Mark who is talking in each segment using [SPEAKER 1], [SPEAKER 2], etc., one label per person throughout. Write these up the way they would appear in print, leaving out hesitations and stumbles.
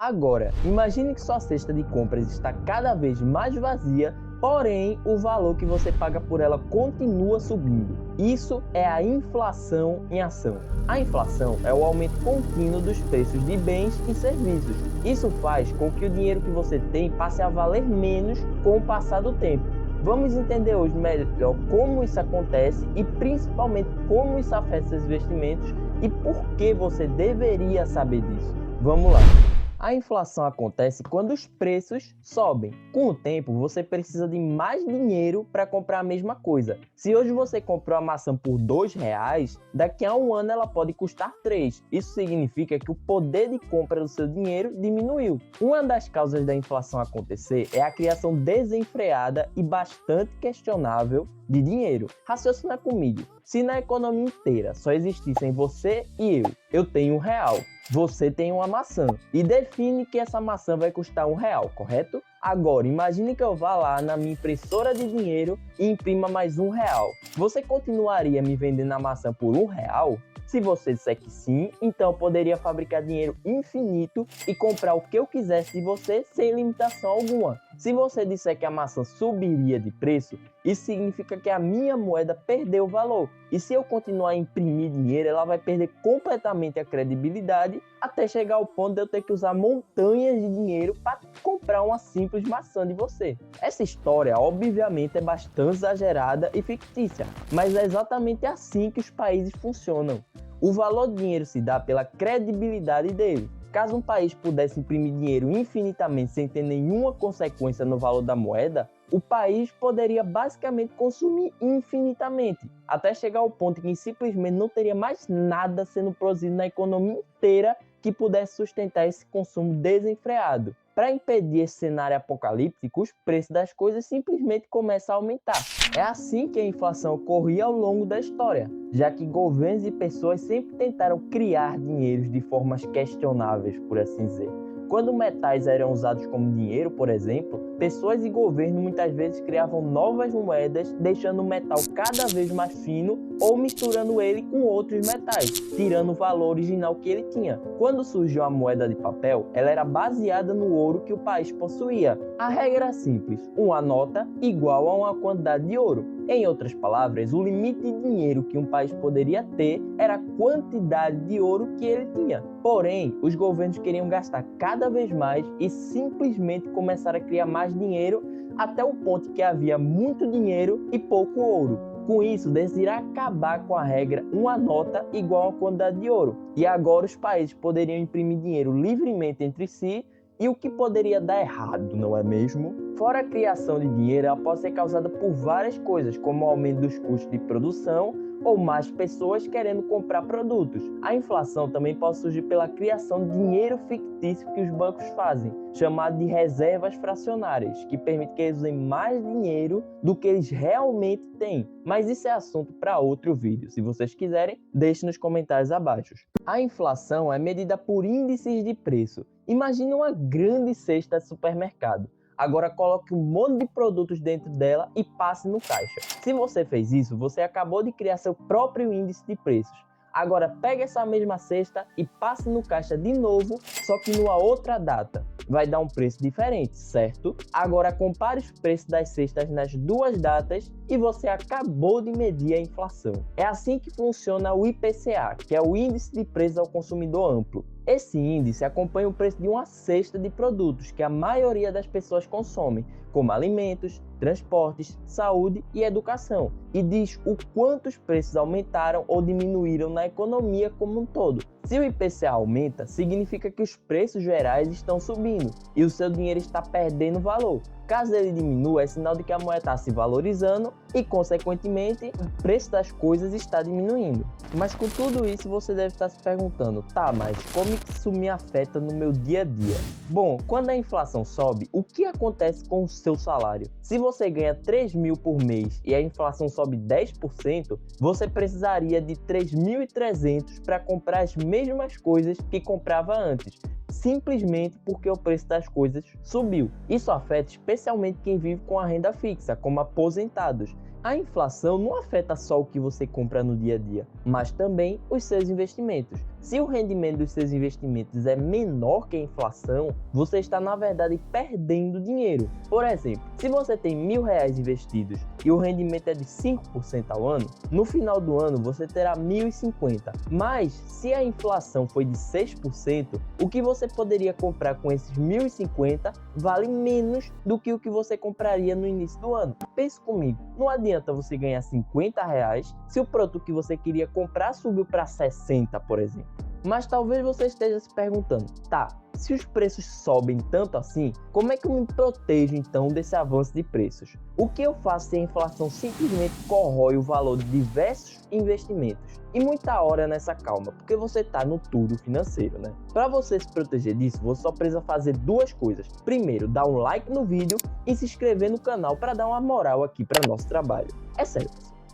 [SPEAKER 1] Agora, imagine que sua cesta de compras está cada vez mais vazia, porém o valor que você paga por ela continua subindo. Isso é a inflação em ação. A inflação é o aumento contínuo dos preços de bens e serviços. Isso faz com que o dinheiro que você tem passe a valer menos com o passar do tempo. Vamos entender hoje melhor como isso acontece e principalmente como isso afeta seus investimentos e por que você deveria saber disso. Vamos lá! A inflação acontece quando os preços sobem. Com o tempo, você precisa de mais dinheiro para comprar a mesma coisa. Se hoje você comprou a maçã por R$ 2, daqui a um ano ela pode custar 3. Isso significa que o poder de compra do seu dinheiro diminuiu. Uma das causas da inflação acontecer é a criação desenfreada e bastante questionável de dinheiro. Raciocina comigo. Se na economia inteira só existissem você e eu tenho R$ 1. Você tem uma maçã e define que essa maçã vai custar R$ 1, correto? Agora, imagine que eu vá lá na minha impressora de dinheiro e imprima mais R$ 1. Você continuaria me vendendo a maçã por R$ 1? Se você disser que sim, então eu poderia fabricar dinheiro infinito e comprar o que eu quisesse de você sem limitação alguma. Se você disser que a maçã subiria de preço, isso significa que a minha moeda perdeu valor. E se eu continuar a imprimir dinheiro, ela vai perder completamente a credibilidade até chegar ao ponto de eu ter que usar montanhas de dinheiro para comprar uma simples maçã de você. Essa história, obviamente, é bastante exagerada e fictícia, mas é exatamente assim que os países funcionam. O valor do dinheiro se dá pela credibilidade dele. Caso um país pudesse imprimir dinheiro infinitamente sem ter nenhuma consequência no valor da moeda, o país poderia basicamente consumir infinitamente, até chegar ao ponto em que simplesmente não teria mais nada sendo produzido na economia inteira que pudesse sustentar esse consumo desenfreado. Para impedir esse cenário apocalíptico, os preços das coisas simplesmente começam a aumentar. É assim que a inflação ocorria ao longo da história, já que governos e pessoas sempre tentaram criar dinheiros de formas questionáveis, por assim dizer. Quando metais eram usados como dinheiro, por exemplo, pessoas e governos muitas vezes criavam novas moedas, deixando o metal cada vez mais fino ou misturando ele com outros metais, tirando o valor original que ele tinha. Quando surgiu a moeda de papel, ela era baseada no ouro que o país possuía. A regra era simples: uma nota igual a uma quantidade de ouro. Em outras palavras, o limite de dinheiro que um país poderia ter era a quantidade de ouro que ele tinha. Porém, os governos queriam gastar cada vez mais e simplesmente começaram a criar mais dinheiro até o ponto que havia muito dinheiro e pouco ouro. Com isso, decidiram acabar com a regra uma nota igual a uma quantidade de ouro. E agora os países poderiam imprimir dinheiro livremente entre si, e o que poderia dar errado, não é mesmo? Fora a criação de dinheiro, ela pode ser causada por várias coisas, como o aumento dos custos de produção ou mais pessoas querendo comprar produtos. A inflação também pode surgir pela criação de dinheiro fictício que os bancos fazem, chamado de reservas fracionárias, que permite que eles usem mais dinheiro do que eles realmente têm. Mas isso é assunto para outro vídeo. Se vocês quiserem, deixe nos comentários abaixo. A inflação é medida por índices de preço. Imagine uma grande cesta de supermercado. Agora coloque um monte de produtos dentro dela e passe no caixa. Se você fez isso, você acabou de criar seu próprio índice de preços. Agora pegue essa mesma cesta e passe no caixa de novo, só que numa outra data. Vai dar um preço diferente, certo? Agora compare os preços das cestas nas duas datas e você acabou de medir a inflação. É assim que funciona o IPCA, que é o Índice de Preços ao Consumidor Amplo. Esse índice acompanha o preço de uma cesta de produtos que a maioria das pessoas consomem, como alimentos, transportes, saúde e educação, e diz o quanto os preços aumentaram ou diminuíram na economia como um todo. Se o IPCA aumenta, significa que os preços gerais estão subindo e o seu dinheiro está perdendo valor. Caso ele diminua, é sinal de que a moeda está se valorizando e, consequentemente, o preço das coisas está diminuindo. Mas com tudo isso, você deve estar se perguntando, tá, mas como isso me afeta no meu dia a dia? Bom, quando a inflação sobe, o que acontece com o seu salário? Se você ganha 3.000 por mês e a inflação sobe 10%, você precisaria de 3.300 para comprar as mesmas coisas que comprava antes, simplesmente porque o preço das coisas subiu. Isso afeta especialmente quem vive com a renda fixa, como aposentados. A inflação não afeta só o que você compra no dia a dia, mas também os seus investimentos. Se o rendimento dos seus investimentos é menor que a inflação, você está na verdade perdendo dinheiro. Por exemplo, se você tem R$1.000 investidos e o rendimento é de 5% ao ano, no final do ano você terá 1.050. Mas se a inflação foi de 6%, o que você poderia comprar com esses 1.050 vale menos do que o que você compraria no início do ano. Pense comigo, não adianta você ganhar R$50 se o produto que você queria comprar subiu para 60, por exemplo. Mas talvez você esteja se perguntando, tá, se os preços sobem tanto assim, como é que eu me protejo então desse avanço de preços? O que eu faço se a inflação simplesmente corrói o valor de diversos investimentos? E muita hora nessa calma, porque você está no tudo financeiro, né? Para você se proteger disso, você só precisa fazer duas coisas. Primeiro, dar um like no vídeo e se inscrever no canal para dar uma moral aqui para nosso trabalho. É sério,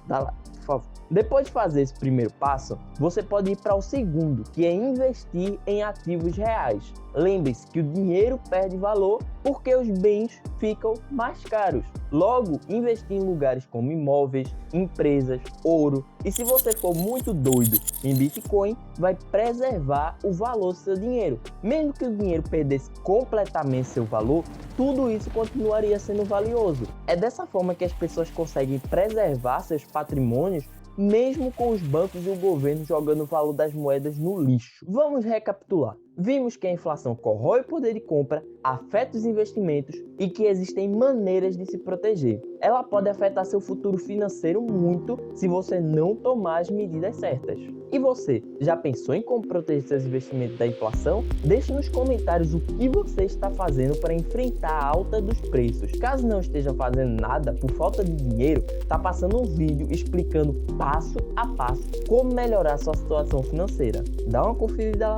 [SPEAKER 1] dá lá, por favor. Depois de fazer esse primeiro passo, você pode ir para o segundo, que é investir em ativos reais. Lembre-se que o dinheiro perde valor porque os bens ficam mais caros. Logo, investir em lugares como imóveis, empresas, ouro e se você for muito doido em Bitcoin, vai preservar o valor do seu dinheiro. Mesmo que o dinheiro perdesse completamente seu valor, tudo isso continuaria sendo valioso. É dessa forma que as pessoas conseguem preservar seus patrimônios mesmo com os bancos e o governo jogando o valor das moedas no lixo. Vamos recapitular. Vimos que a inflação corrói o poder de compra, afeta os investimentos e que existem maneiras de se proteger. Ela pode afetar seu futuro financeiro muito se você não tomar as medidas certas. E você, já pensou em como proteger seus investimentos da inflação? Deixe nos comentários o que você está fazendo para enfrentar a alta dos preços. Caso não esteja fazendo nada por falta de dinheiro, está passando um vídeo explicando passo a passo como melhorar sua situação financeira. Dá uma conferida lá.